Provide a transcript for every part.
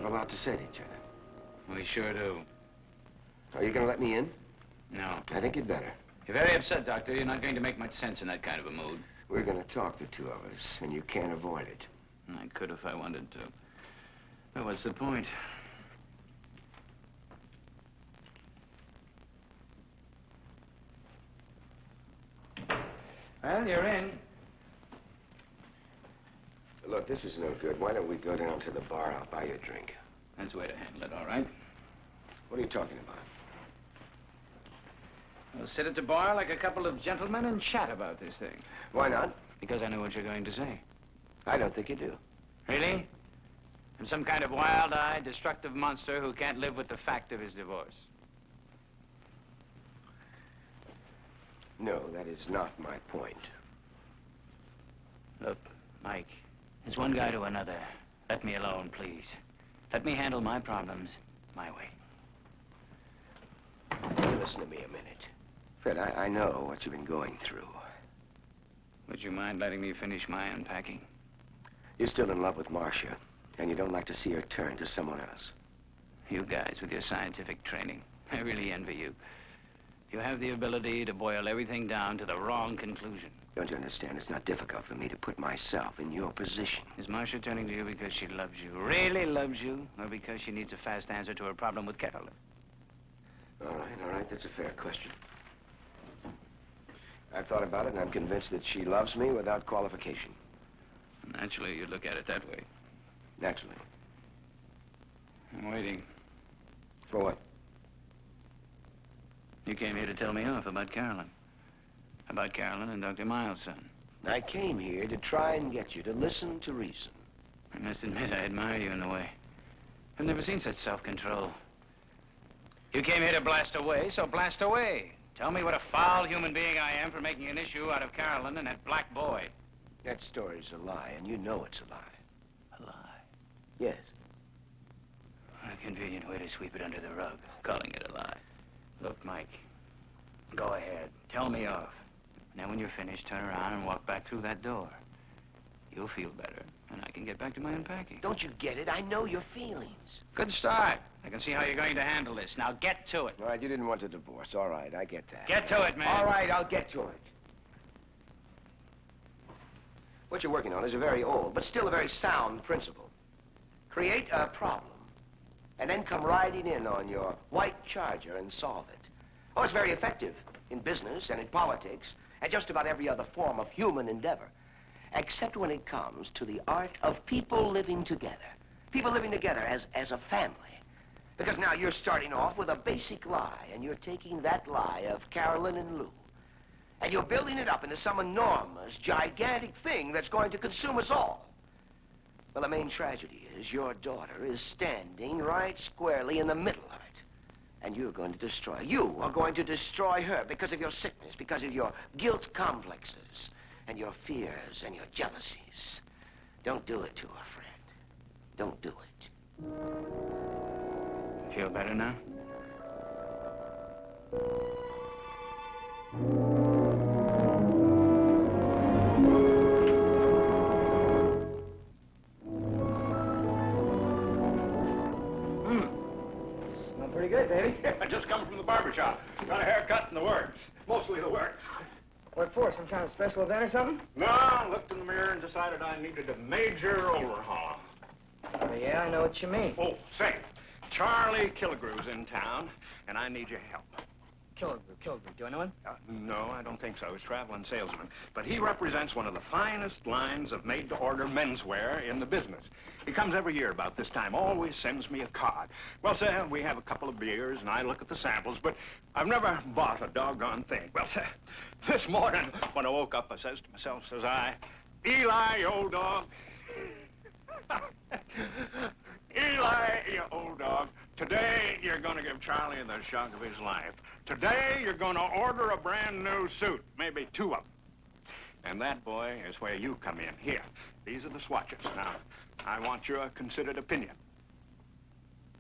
a lot to say to each other. We sure do. Are you going to let me in? No. I think you'd better. You're very upset, Doctor. You're not going to make much sense in that kind of a mood. We're going to talk, the two of us, and you can't avoid it. I could if I wanted to. But what's the point? Well, you're in. Look, this is no good. Why don't we go down to the bar? I'll buy you a drink. That's the way to handle it, all right? What are you talking about? We'll sit at the bar like a couple of gentlemen and chat about this thing. Why not? Because I know what you're going to say. I don't think you do. Really? I'm some kind of wild-eyed, destructive monster who can't live with the fact of his divorce. No, that is not my point. Look, Mike, as one guy to another, let me alone, please. Let me handle my problems my way. Listen to me a minute. Fred, I know what you've been going through. Would you mind letting me finish my unpacking? You're still in love with Marcia, and you don't like to see her turn to someone else. You guys with your scientific training, I really envy you. You have the ability to boil everything down to the wrong conclusion. Don't you understand? It's not difficult for me to put myself in your position. Is Marcia turning to you because she loves you, really loves you, or because she needs a fast answer to her problem with Carolyn? All right, that's a fair question. I've thought about it, and I'm convinced that she loves me without qualification. Naturally, you'd look at it that way. Naturally. I'm waiting. For what? You came here to tell me off about Carolyn. About Carolyn and Dr. Miles' son. I came here to try and get you to listen to reason. I must admit, I admire you in a way. I've never seen such self-control. You came here to blast away, so blast away. Tell me what a foul human being I am for making an issue out of Carolyn and that black boy. That story's a lie, and you know it's a lie. A lie? Yes. What a convenient way to sweep it under the rug, calling it a lie. Look, Mike, go ahead. Tell me off. Now, when you're finished, turn around and walk back through that door. You'll feel better, and I can get back to my unpacking. Don't you get it? I know your feelings. Good start. I can see how you're going to handle this. Now, get to it. All right, you didn't want a divorce. All right, I get that. Get to it, man. All right, I'll get to it. What you're working on is a very old, but still a very sound principle. Create a problem, and then come riding in on your white charger and solve it. Oh, it's very effective in business and in politics and just about every other form of human endeavor, except when it comes to the art of people living together. People living together as a family. Because now you're starting off with a basic lie, and you're taking that lie of Carolyn and Lou, and you're building it up into some enormous, gigantic thing that's going to consume us all. Well, the main tragedy is your daughter is standing right squarely in the middle of it. And you're going to destroy. You are going to destroy her because of your sickness, because of your guilt complexes, and your fears and your jealousies. Don't do it to her, friend. Don't do it. Feel better now? Smell pretty good, baby. I just come from the barber shop. Got a haircut and the works. Mostly the works. What for? Some kind of special event or something? No, I looked in the mirror and decided I needed a major overhaul. Oh, yeah, I know what you mean. Oh, say, Charlie Killigrew's in town, and I need your help. Killigrew. Do I know him? No, I don't think so. He's a traveling salesman. But he represents one of the finest lines of made-to-order menswear in the business. He comes every year about this time, always sends me a card. Well, sir, we have a couple of beers, and I look at the samples, but I've never bought a doggone thing. Well, sir, this morning, when I woke up, I says to myself, says I, Eli, you old dog. Eli, you old dog, today you're going to give Charlie the shock of his life. Today you're going to order a brand new suit, maybe two of them. And that, boy, is where you come in. Here, these are the swatches. Now, I want your considered opinion.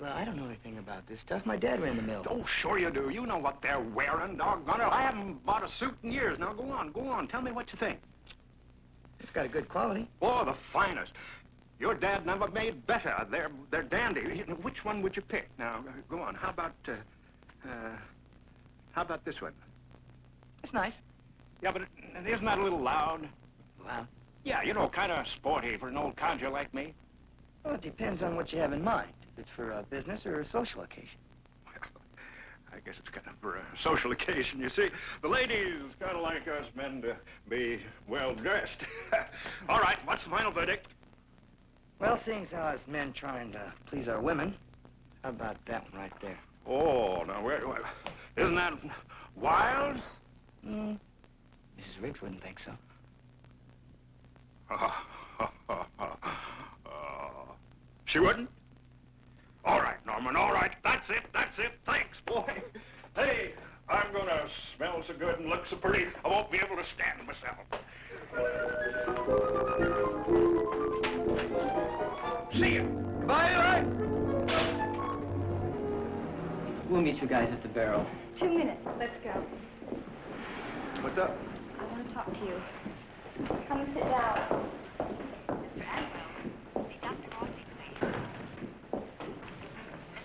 Well, I don't know anything about this stuff. My dad ran the mill. Oh, sure you do. You know what they're wearing, doggone it. I haven't bought a suit in years. Now, go on. Tell me what you think. It's got a good quality. Oh, the finest. Your dad never made better. They're dandy. Which one would you pick? Now, go on. How about this one? It's nice. Yeah, but isn't that a little loud? Loud? Yeah, you know, kind of sporty for an old codger like me. Well, it depends on what you have in mind. If it's for a business or a social occasion. I guess it's kind of for a social occasion, you see. The ladies kind of like us men to be well-dressed. All right, what's the final verdict? Well, seeing as how us men trying to please our women, how about that one right there? Oh, now, isn't that wild? Mrs. Riggs wouldn't think so. She wouldn't? All right, Norman, all right. That's it. Thanks, boy. Hey, I'm gonna smell so good and look so pretty, I won't be able to stand myself. See ya. Bye. We'll meet you guys at the Barrel. 2 minutes. Let's go. What's up? I want to talk to you. Come and sit down.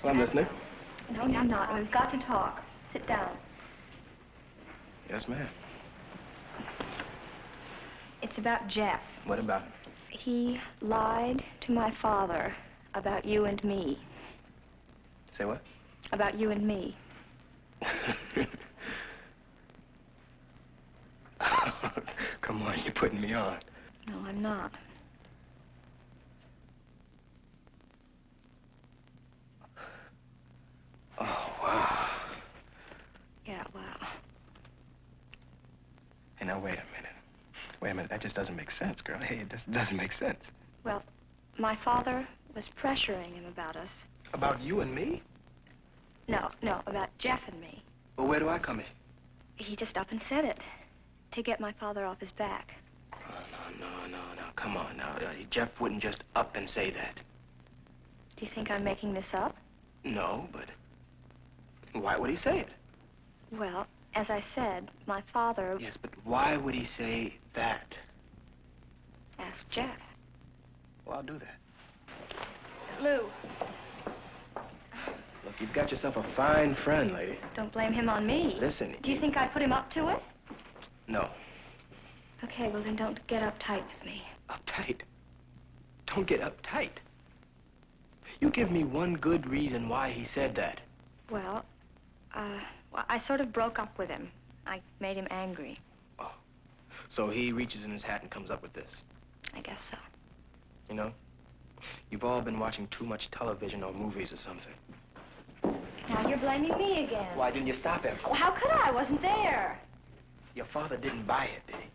Well, I'm listening. No, you're not. We've got to talk. Sit down. Yes, ma'am. It's about Jeff. What about him? He lied to my father about you and me. Say what? About you and me. Come on, you're putting me on. No, I'm not. Oh, wow. Yeah, wow. Hey, now, wait a minute. Wait a minute, that just doesn't make sense, girl. Hey, it just doesn't make sense. Well, my father was pressuring him about us. About you and me? No, about Jeff and me. Well, where do I come in? He just up and said it to get my father off his back. Oh, no. Come on, now. Jeff wouldn't just up and say that. Do you think I'm making this up? No, but why would he say it? Well, as I said, my father... Yes, but why would he say that? Ask Jeff. Well, I'll do that. Lou, Look, you've got yourself a fine friend, lady. don't blame him on me. Listen. Do you think I put him up to it? No. Okay, well then don't get uptight with me. Uptight? Don't get uptight. You give me one good reason why he said that. Well, I sort of broke up with him. I made him angry. Oh. So he reaches in his hat and comes up with this. I guess so. You know, you've all been watching too much television or movies or something. Now you're blaming me again. Why didn't you stop him? Oh, how could I? I wasn't there. Your father didn't buy it, did he?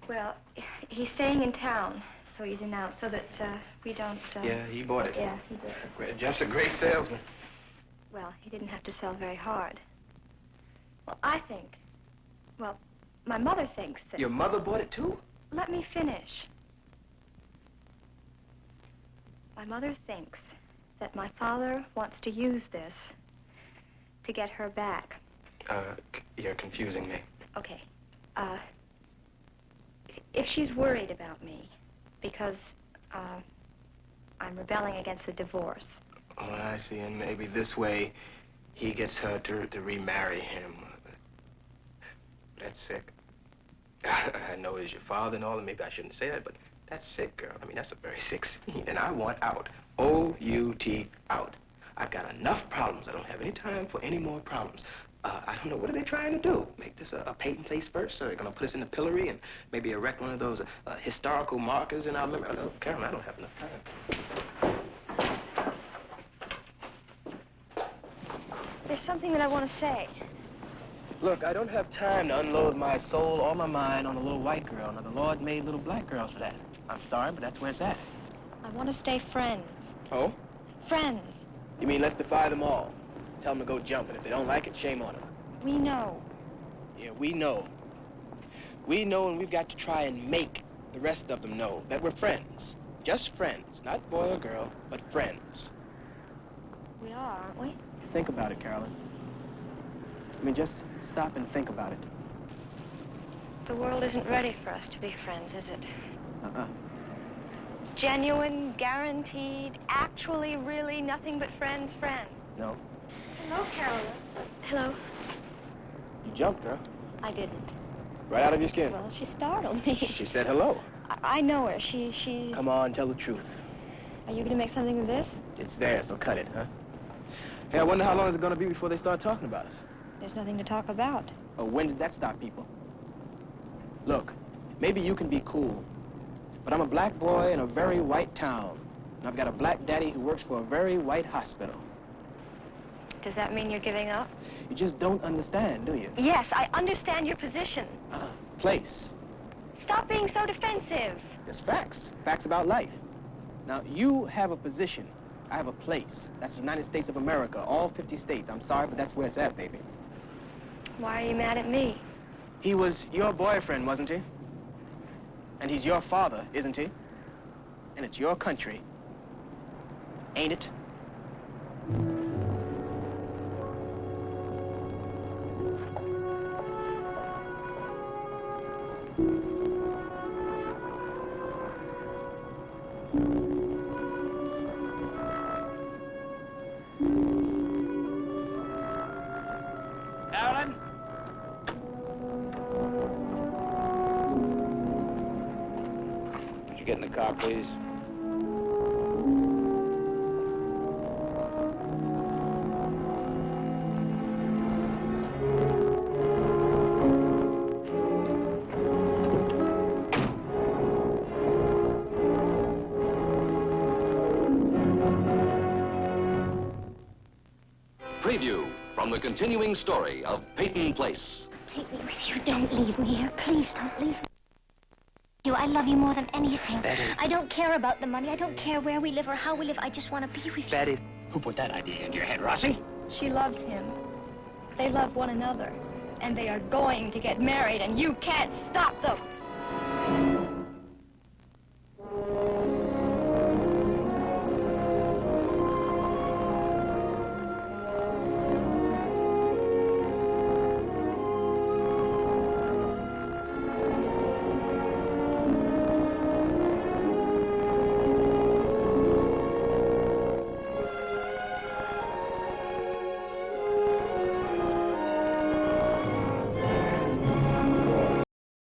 Well, he's staying in town, so he's announced so that we don't... Yeah, he bought it. Yeah, he did. Jeff's a great salesman. Well, he didn't have to sell very hard. Well, I think... Well, my mother thinks that... Your mother bought it, too? Let me finish. My mother thinks that my father wants to use this to get her back. You're confusing me. Okay. If she's worried about me because I'm rebelling against the divorce. Oh, I see. And maybe this way he gets her to remarry him. That's sick. I know he's your father and all, and maybe I shouldn't say that, but that's sick, girl. I mean, that's a very sick scene, and I want out. O-U-T, out. I've got enough problems. I don't have any time for any more problems. I don't know, what are they trying to do? Make this a Peyton place first? So they're going to put us in the pillory and maybe erect one of those historical markers in our memory? Oh, Carolyn, I don't have enough time. There's something that I want to say. Look, I don't have time to unload my soul or my mind on a little white girl. Now, the Lord made little black girls for that. I'm sorry, but that's where it's at. I want to stay friends. Oh? Friends. You mean let's defy them all? Tell them to go jump, and if they don't like it, shame on them. We know. Yeah, we know. We know, and we've got to try and make the rest of them know that we're friends. Just friends. Not boy or girl, but friends. We are, aren't we? Think about it, Carolyn. I mean, just stop and think about it. The world isn't ready for us to be friends, is it? Genuine, guaranteed, actually, really, nothing but friends. No. Hello, Carolyn. Hello. You jumped, girl. I didn't. Right out of your skin. Well, she startled me. She said hello. I know her. She... Come on, tell the truth. Are you going to make something of this? It's there, so cut it, huh? Hey, I wonder how long is it going to be before they start talking about us? There's nothing to talk about. Oh, when did that stop people? Look, maybe you can be cool, but I'm a black boy in a very white town, and I've got a black daddy who works for a very white hospital. Does that mean you're giving up? You just don't understand, do you? Yes, I understand your position. Place. Stop being so defensive. There's facts. Facts about life. Now, you have a position. I have a place. That's the United States of America, all 50 states. I'm sorry, but that's where it's at, baby. Why are you mad at me? He was your boyfriend, wasn't he? And he's your father, isn't he? And it's your country. Ain't it? Carolyn? Would you get in the car, please? Preview from the continuing story of Peyton Place. Take me with you. Don't leave me here. Please don't leave me. I love you more than anything. Betty. I don't care about the money. I don't care where we live or how we live. I just want to be with you. Betty. Who put that idea into your head, Rossi? She loves him. They love one another. And they are going to get married, and you can't stop them.